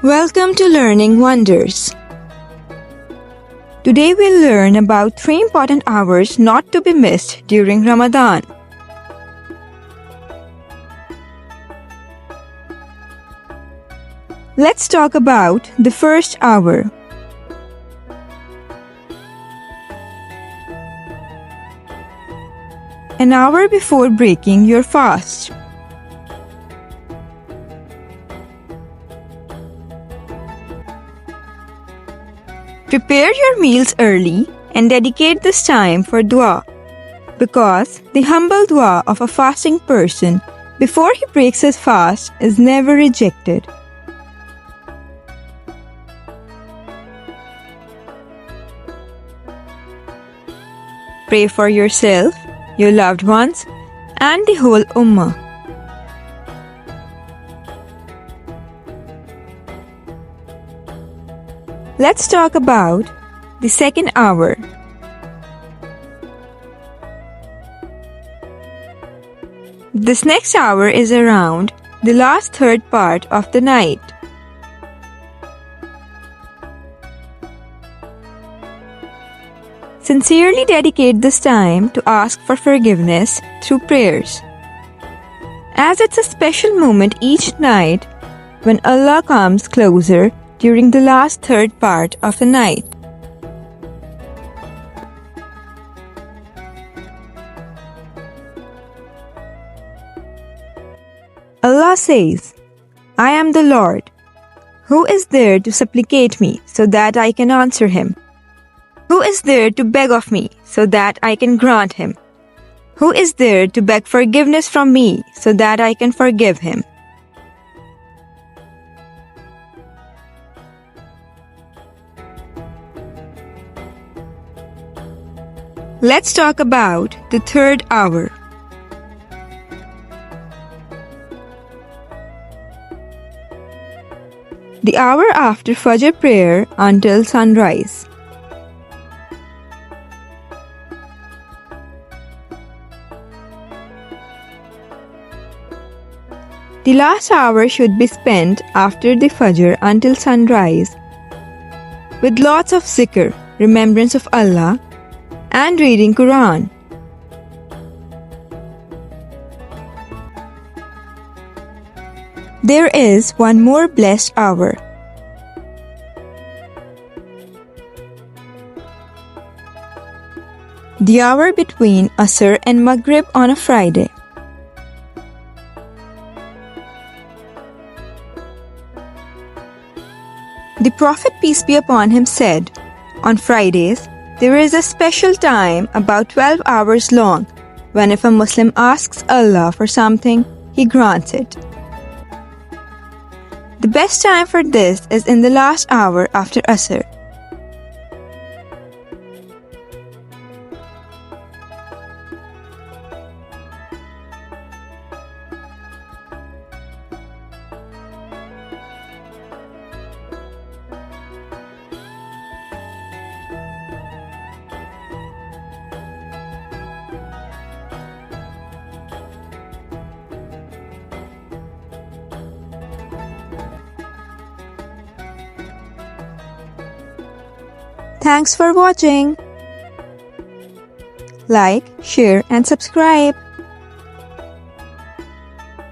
Welcome to Learning Wonders. Today we'll learn about 3 important hours not to be missed during Ramadan. Let's talk about the first hour. An hour before breaking your fast. Prepare your meals early and dedicate this time for dua, because the humble dua of a fasting person before he breaks his fast is never rejected. Pray for yourself, your loved ones, and the whole ummah. Let's talk about the second hour. This next hour is around the last third part of the night. Sincerely dedicate this time to ask for forgiveness through prayers, as it's a special moment each night when Allah comes closer during the last third part of the night. Allah says, "I am the Lord. Who is there to supplicate me so that I can answer him? Who is there to beg of me so that I can grant him? Who is there to beg forgiveness from me so that I can forgive him?" Let's talk about the third hour. The hour after Fajr prayer until sunrise. The last hour should be spent after the Fajr until sunrise with lots of zikr, remembrance of Allah, and reading Quran. There is one more blessed hour. The hour between Asr and Maghrib on a Friday. The Prophet, peace be upon him, said, "On Fridays, there is a special time about 12 hours long when if a Muslim asks Allah for something, he grants it. The best time for this is in the last hour after Asr. Thanks for watching. Like, share, and subscribe.